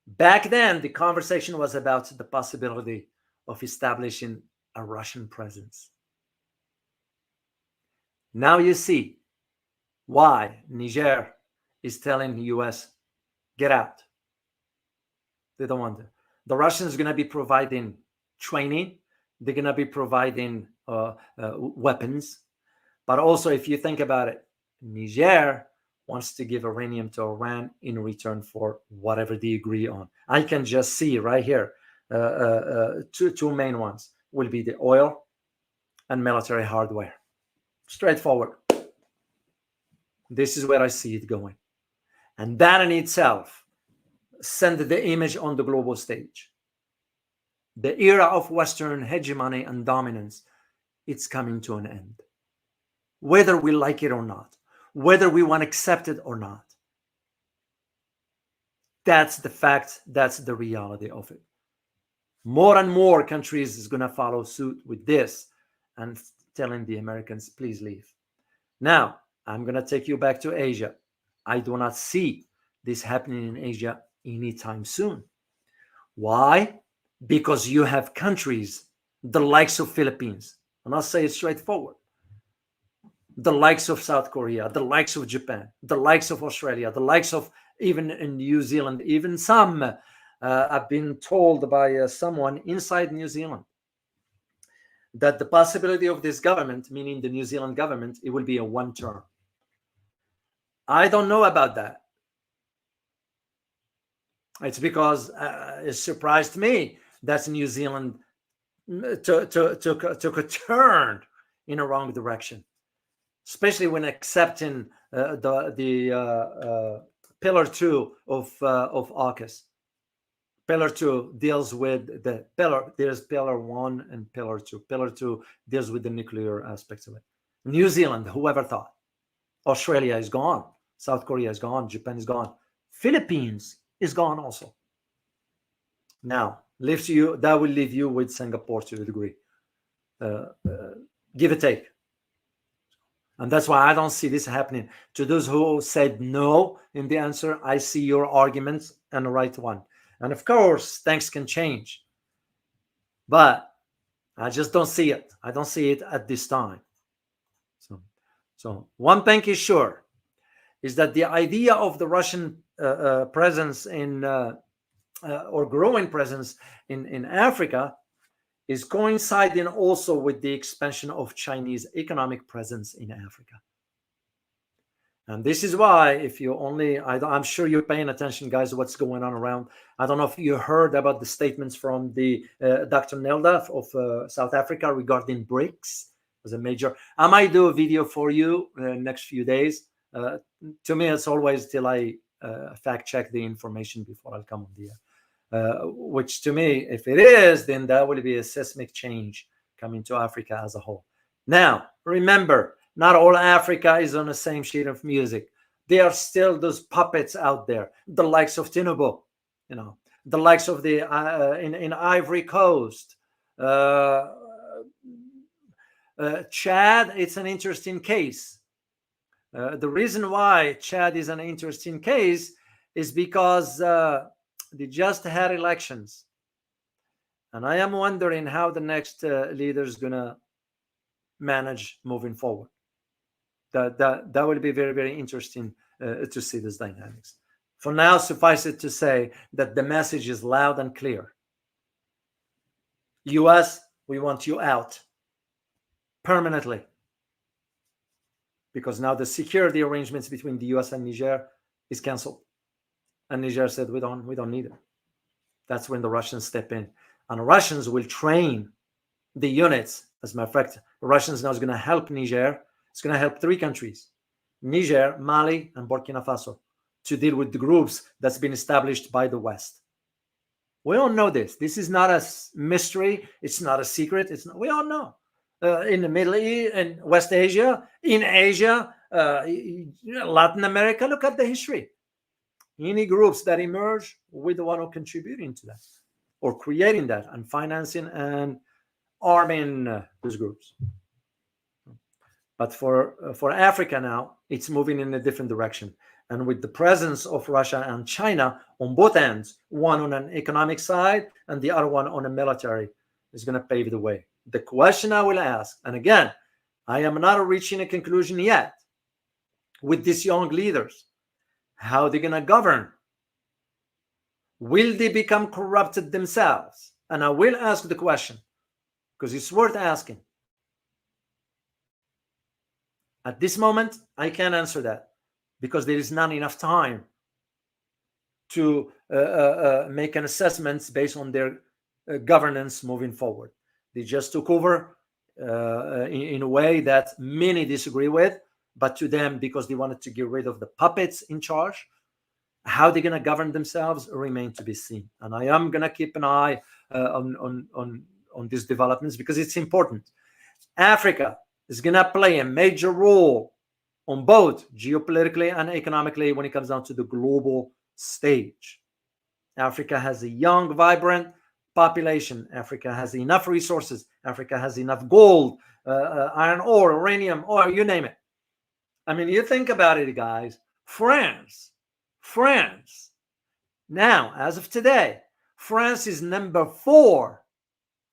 [SPEAKER 1] Back then, the conversation was about the possibility of establishing a Russian presence. Now you see why Niger is telling the US, get out. They don't want it. The Russians are going to be providing training. They're going to be providing weapons. But also, if you think about it, Niger wants to give uranium to Iran in return for whatever they agree on. I can just see right here, two main ones will be the oil and military hardware. Straightforward. This is where I see it going. And that in itself send the image on the global stage. The era of Western hegemony and dominance, it's coming to an end. Whether we like it or not, whether we want to accept it or not. That's the fact. That's the reality of it. More and more countries is going to follow suit with this and telling the Americans, please leave. Now, I'm going to take you back to Asia. I do not see this happening in Asia anytime soon. Why? Because you have countries, the likes of Philippines, and I'll say it straightforward, the likes of South Korea, the likes of Japan, the likes of Australia, the likes of even in New Zealand, even some, I've been told by someone inside New Zealand, that the possibility of this government, meaning the New Zealand government, it will be a one term. I don't know about that. It's because it surprised me that New Zealand took a turn in a wrong direction, especially when accepting the pillar 2 of AUKUS. Pillar 2 deals with the pillar. There's pillar 1 and pillar 2. Pillar 2 deals with the nuclear aspects of it. New Zealand, whoever thought? Australia is gone. South Korea is gone. Japan is gone. Philippines is gone also. Now, that will leave you with Singapore to a degree. Give or take. And that's why I don't see this happening. To those who said no in the answer, I see your arguments and the right one. And of course, things can change. But I just don't see it. I don't see it at this time. So one thing is sure, is that the idea of the Russian presence in or growing presence in Africa is coinciding also with the expansion of Chinese economic presence in Africa. And this is why, if you only, I'm sure you're paying attention, guys, to what's going on around. I don't know if you heard about the statements from the Dr. Nelda of South Africa regarding BRICS as a major. I might do a video for you next few days. To me, it's always till I fact check the information before I'll come on the air. Which to me, if it is, then that will be a seismic change coming to Africa as a whole. Now, remember, not all Africa is on the same sheet of music. There are still those puppets out there, the likes of Tinubu, the likes of the in Ivory Coast, Chad. It's an interesting case. The reason why Chad is an interesting case is because they just had elections, and I am wondering how the next leader is gonna manage moving forward. That will be very, very interesting to see these dynamics. For now, suffice it to say that the message is loud and clear. US, we want you out permanently, because now the security arrangements between the US and Niger is canceled. And Niger said, we don't need it. That's when the Russians step in. And the Russians will train the units. As a matter of fact, the Russians now is going to help Niger. It's going to help 3 countries, Niger, Mali, and Burkina Faso, to deal with the groups that's been established by the West. We all know this. This is not a mystery. It's not a secret. We all know. In the Middle East, in West Asia, in Asia, Latin America, look at the history. Any groups that emerge, we're the one who contributing to that, or creating that, and financing and arming those groups. But for Africa now, it's moving in a different direction. And with the presence of Russia and China on both ends, one on an economic side and the other one on a military, is going to pave the way. The question I will ask, and again, I am not reaching a conclusion yet with these young leaders, how they're going to govern. Will they become corrupted themselves? And I will ask the question, because it's worth asking. At this moment, I can't answer that, because there is not enough time to make an assessment based on their governance moving forward. They just took over in a way that many disagree with, but to them, because they wanted to get rid of the puppets in charge, how they're going to govern themselves remains to be seen. And I am going to keep an eye on these developments, because it's important. Africa is going to play a major role on both geopolitically and economically when it comes down to the global stage. Africa has a young, vibrant population. Africa has enough resources. Africa has enough gold, iron ore, uranium, oil, you name it. I mean, you think about it, guys. France. Now, as of today, France is number 4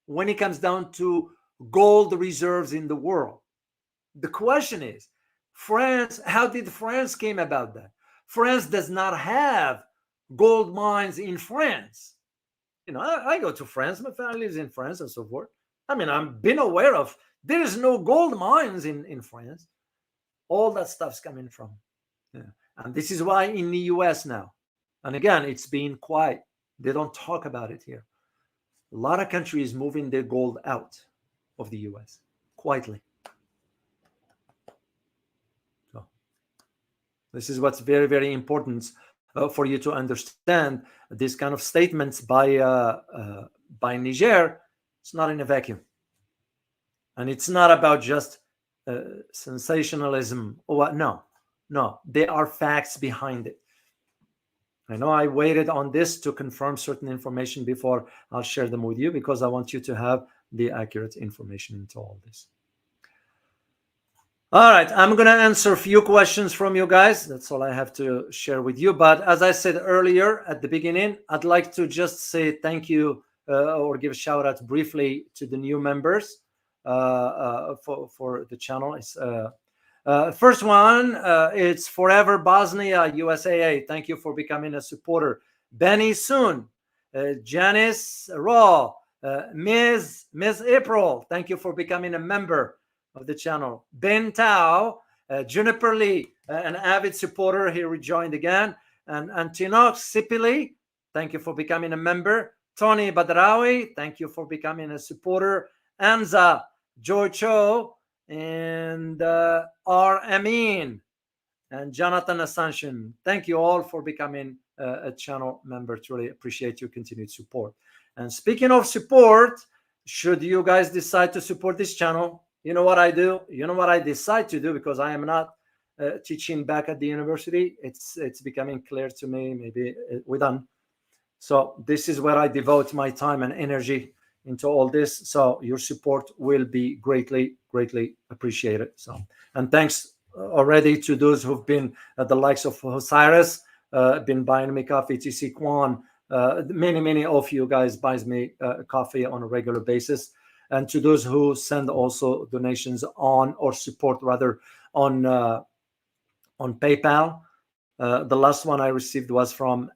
[SPEAKER 1] when it comes down to gold reserves in the world. The question is, France, how did France came about that? France does not have gold mines in France. I go to France. My family lives in France and so forth. I mean, I've been aware of, there is no gold mines in France. All that stuff's coming from. Yeah. And this is why in the US now, And again, it's being quiet. They don't talk about it here. A lot of countries moving their gold out of the US quietly. So this is what's very, very important for you to understand. These kind of statements by Niger, it's not in a vacuum, and it's not about just sensationalism or what. No, no, there are facts behind it. I know I waited on this to confirm certain information before I'll share them with you, because I want you to have the accurate information into all this. All right, I'm going to answer a few questions from you guys. That's all I have to share with you. But as I said earlier at the beginning, I'd like to just say thank you or give a shout out briefly to the new members for the channel. It's first one, it's Forever Bosnia USAA. Thank you for becoming a supporter. Benny Soon, Janice Raw, Ms. April. Thank you for becoming a member of the channel. Ben Tao, Juniper Lee, an avid supporter. He rejoined again. And Tinox Sipili, thank you for becoming a member. Tony Badrawi, thank you for becoming a supporter. Anza Jocho, and R. Amin, and Jonathan Ascension. Thank you all for becoming a channel member. Truly appreciate your continued support. And speaking of support, should you guys decide to support this channel, you know what I do? You know what I decide to do, because I am not teaching back at the university. It's becoming clear to me. Maybe we're done. So this is where I devote my time and energy into all this. So your support will be greatly, greatly appreciated. So, and thanks already to those who've been the likes of Osiris, been buying me coffee, TC Kwan, many of you guys buys me coffee on a regular basis. And to those who send also donations on, or support rather, on PayPal. The last one I received was from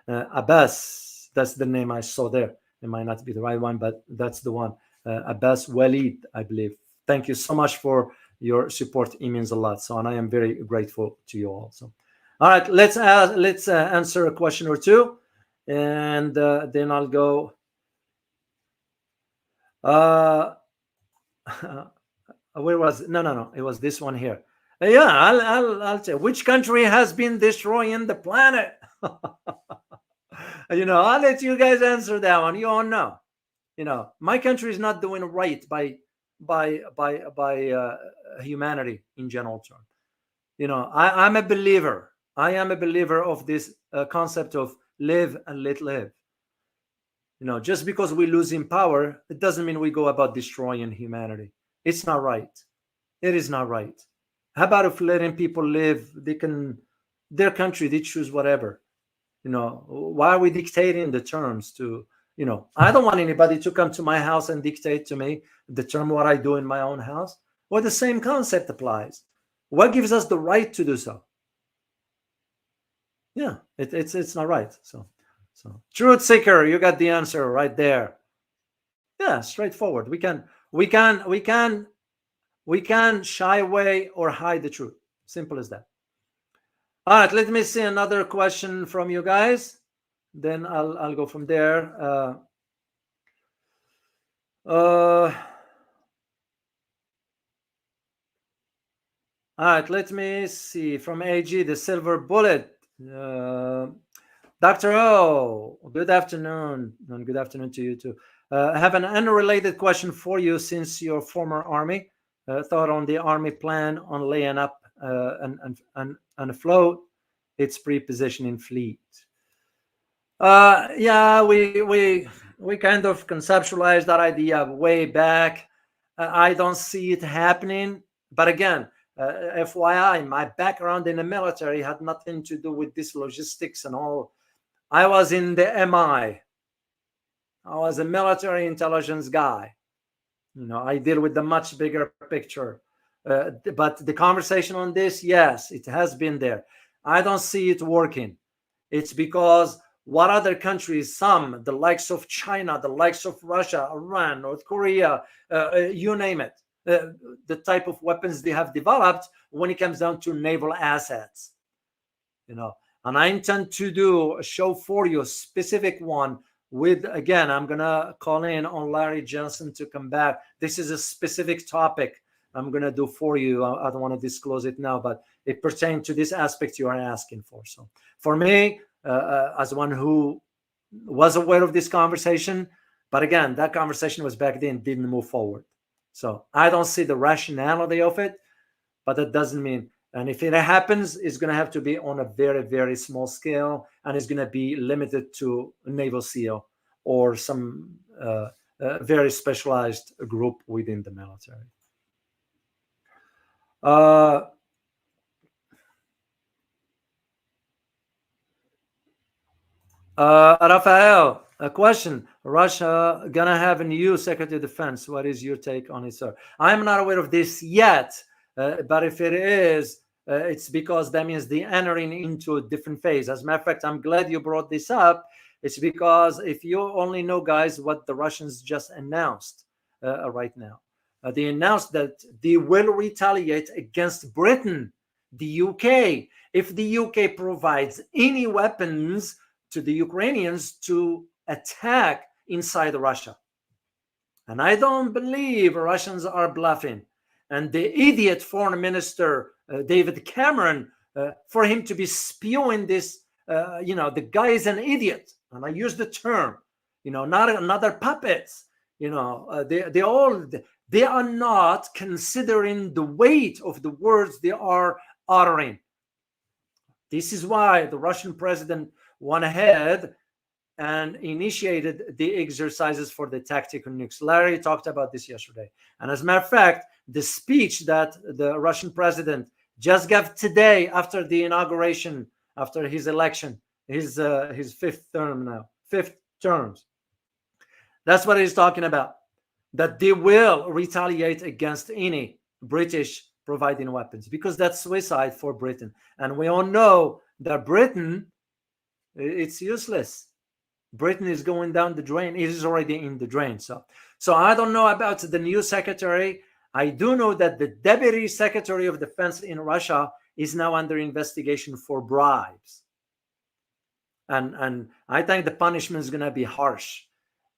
[SPEAKER 1] Abbas. That's the name I saw there. It might not be the right one, but that's the one. Abbas Walid, I believe. Thank you so much for your support. It means a lot. So, and I am very grateful to you all. So, all right, let's answer a question or two, and then I'll go. Where was it? No. It was this one here. Yeah, I'll say, which country has been destroying the planet? I'll let you guys answer that one. You all know. My country is not doing right by humanity in general term. I'm a believer. I am a believer of this concept of live and let live. Just because we lose in power, it doesn't mean we go about destroying humanity. It's not right. It is not right. How about if letting people live? They can, their country, they choose whatever. Why are we dictating the terms to, I don't want anybody to come to my house and dictate to me, determine what I do in my own house. Well, the same concept applies. What gives us the right to do so? Yeah, it's not right. So truth seeker, you got the answer right there. Yeah, straightforward. We can shy away or hide the truth. Simple as that. All right, let me see another question from you guys. Then I'll go from there. All right, let me see from AG, the silver bullet. Dr. O, good afternoon, and good afternoon to you too. I have an unrelated question for you. Since your former army, thought on the army plan on laying up and afloat its pre-positioning fleet. Yeah, we kind of conceptualized that idea way back. I don't see it happening, but again, FYI, my background in the military had nothing to do with this logistics and all. I was in the MI. I was a military intelligence guy. I deal with the much bigger picture. But the conversation on this, yes, it has been there. I don't see it working. It's because what other countries, some, the likes of China, the likes of Russia, Iran, North Korea, you name it, the type of weapons they have developed when it comes down to naval assets. And I intend to do a show for you, a specific one with, again, I'm going to call in on Larry Johnson to come back. This is a specific topic I'm going to do for you. I don't want to disclose it now, but it pertains to this aspect you are asking for. So for me, as one who was aware of this conversation, but again, that conversation was back then, didn't move forward. So I don't see the rationality of it, but that doesn't mean, and if it happens, it's going to have to be on a very, very small scale, and it's going to be limited to a naval SEAL or some very specialized group within the military. Rafael, a question. Russia gonna have a new Secretary of Defense. What is your take on it, sir? I'm not aware of this yet, but if it is, it's because that means they're entering into a different phase. As a matter of fact, I'm glad you brought this up. It's because if you only know, guys, what the Russians just announced right now. They announced that they will retaliate against Britain, the UK, if the UK provides any weapons to the Ukrainians to attack inside Russia. And I don't believe Russians are bluffing. And the idiot foreign minister, David Cameron, for him to be spewing this, the guy is an idiot. And I use the term, not another puppets. They are not considering the weight of the words they are uttering. This is why the Russian president went ahead and initiated the exercises for the tactical nukes. Larry talked about this yesterday. And as a matter of fact, the speech that the Russian president just gave today after the inauguration, after his election, his fifth terms. That's what he's talking about, that they will retaliate against any British providing weapons, because that's suicide for Britain. And we all know that Britain, it's useless. Britain is going down the drain. It is already in the drain. So I don't know about the new secretary. I do know that the deputy secretary of defense in Russia is now under investigation for bribes. And I think the punishment is going to be harsh,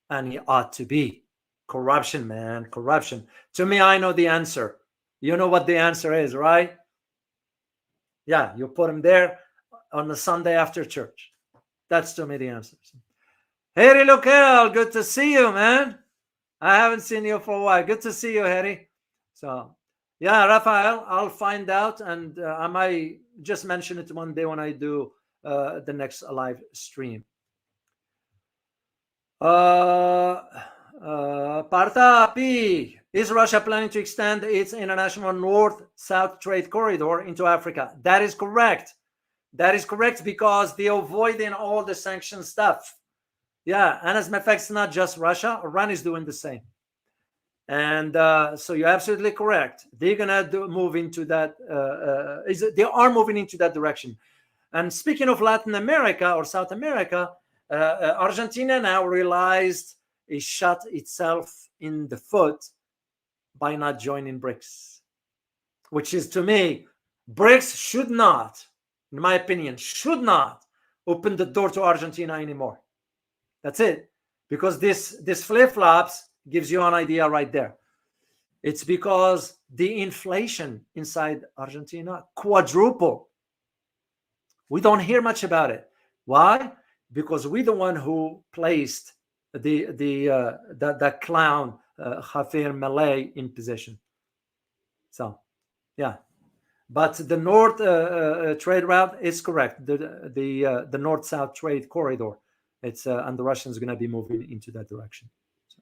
[SPEAKER 1] and it ought to be. Corruption, man, corruption. To me, I know the answer. You know what the answer is, right? Yeah, you put him there on the Sunday after church. That's to me the answer. Harry Local, good to see you, man. I haven't seen you for a while. Good to see you, Harry. So, yeah, Rafael, I'll find out, and I might just mention it one day when I do the next live stream. Partha P. Is Russia planning to extend its international north-south trade corridor into Africa? That is correct. That is correct, because they're avoiding all the sanction stuff. Yeah, and as a matter of fact, it's not just Russia. Iran is doing the same. And so you're absolutely correct. They're going to move into that. They are moving into that direction. And speaking of Latin America or South America, Argentina now realized it shot itself in the foot by not joining BRICS, which is, to me, BRICS should not, in my opinion, should not open the door to Argentina anymore. That's it. Because this flip-flops gives you an idea right there. It's because the inflation inside Argentina quadrupled. We don't hear much about it. Why? Because we're the one who placed the clown Javier Milei in position. So, yeah. But the north trade route is correct. The north-south trade corridor. It's and the Russians are going to be moving into that direction. So.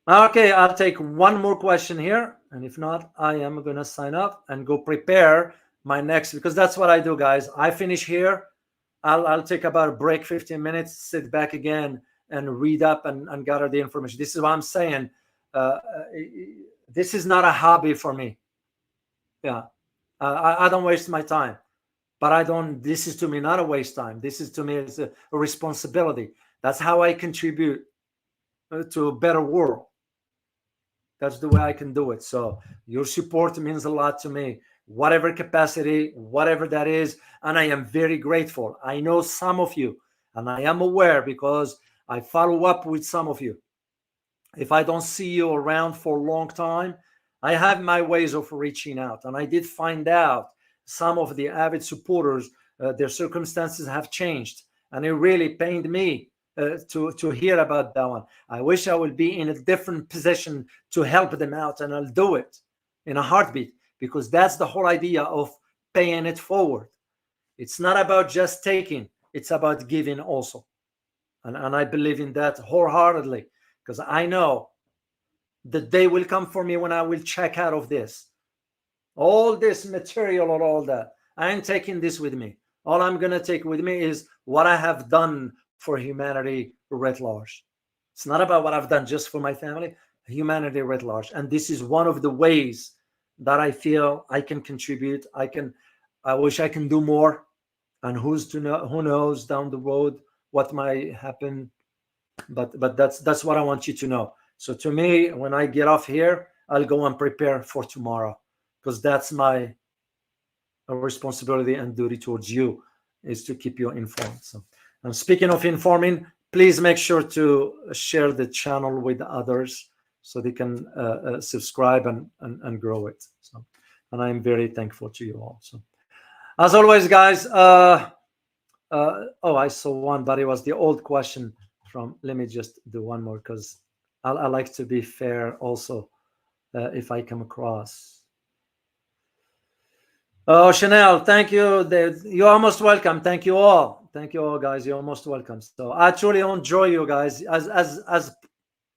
[SPEAKER 1] Okay, I'll take one more question here, and if not, I am going to sign up and go prepare my next, because that's what I do, guys. I finish here. I'll take about a break, 15 minutes, sit back again, and read up and gather the information. This is what I'm saying. This is not a hobby for me. Yeah, I don't waste my time. But I don't, this is to me not a waste time. This is to me it's a responsibility. That's how I contribute to a better world. That's the way I can do it. So your support means a lot to me. whatever capacity, whatever that is. And I am very grateful. I know some of you, and I am aware because I follow up with some of you. If I don't see you around for a long time, I have my ways of reaching out. And I did find out some of the avid supporters, their circumstances have changed. And it really pained me to hear about that one. I wish I would be in a different position to help them out, and I'll do it in a heartbeat, because that's the whole idea of paying it forward. It's not about just taking, it's about giving also. And I believe in that wholeheartedly, because I know the day will come for me when I will check out of this. All this material or all that, I ain't taking this with me. All I'm going to take with me is what I have done for humanity writ large. It's not about what I've done just for my family, humanity writ large. And this is one of the ways that I feel I can contribute. I wish I can do more. And who knows down the road what might happen. But that's what I want you to know. So to me, when I get off here, I'll go and prepare for tomorrow, because that's my responsibility and duty towards you, is to keep you informed. So, and speaking of informing, please make sure to share the channel with others so they can subscribe and grow it. So, and I'm very thankful to you all. So, as always, guys, I saw one, but it was the old question from, let me just do one more, because I like to be fair also if I come across. Oh, Chanel, thank you. You're almost welcome. Thank you all. Thank you all, guys. You're most welcome. So I truly enjoy you guys as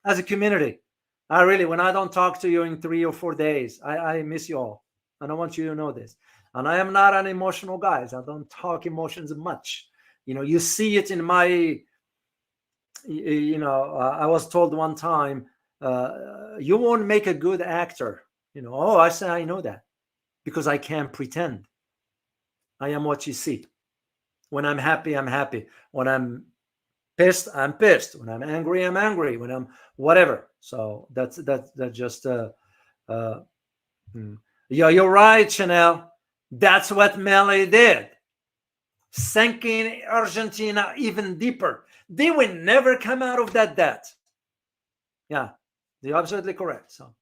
[SPEAKER 1] a community. I really, when I don't talk to you in 3 or 4 days, I miss you all. And I want you to know this. And I am not an emotional guy. I don't talk emotions much. You see it in my, I was told one time, you won't make a good actor. I say, I know that, because I can't pretend. I am what you see. When I'm happy, I'm happy. When I'm pissed, I'm pissed. When I'm angry, I'm angry. When I'm whatever. So that's just yeah, you're right, Chanel. That's what Mali did, sinking Argentina even deeper. They will never come out of that debt. Yeah, you're absolutely correct. So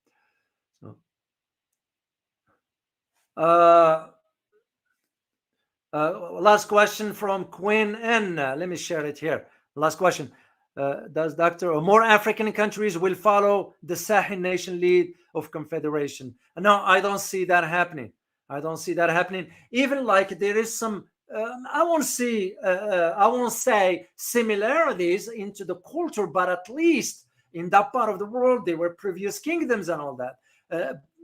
[SPEAKER 1] last question from Queen N. Let me share it here. Last question. Does more African countries will follow the Sahel nation lead of confederation? No, I don't see that happening. I don't see that happening. Even like there is some, I won't say similarities into the culture, but at least in that part of the world, there were previous kingdoms and all that.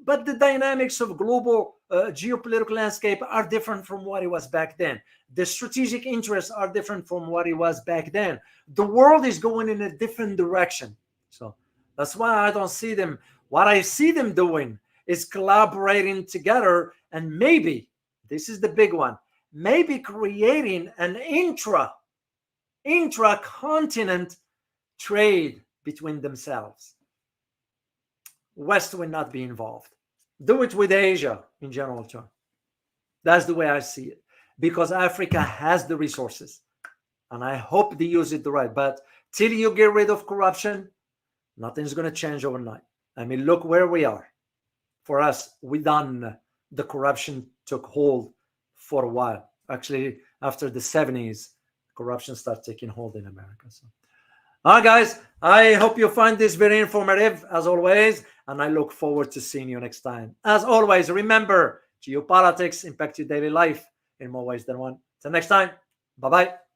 [SPEAKER 1] But the dynamics of global geopolitical landscape are different from what it was back then. The strategic interests are different from what it was back then. The world is going in a different direction. So that's why I don't see them. What I see them doing is collaborating together, and maybe, this is the big one, maybe creating an intra-continent trade between themselves. West will not be involved. Do it with Asia in general terms. That's the way I see it, because Africa has the resources, and I hope they use it the right. But till you get rid of corruption, nothing's going to change overnight. I mean, look where we are. For us, the corruption took hold for a while. Actually, after the 70s, corruption started taking hold in America. So, all right, guys, I hope you find this very informative, as always, and I look forward to seeing you next time. As always, remember, geopolitics impact your daily life in more ways than one. Till next time, bye-bye.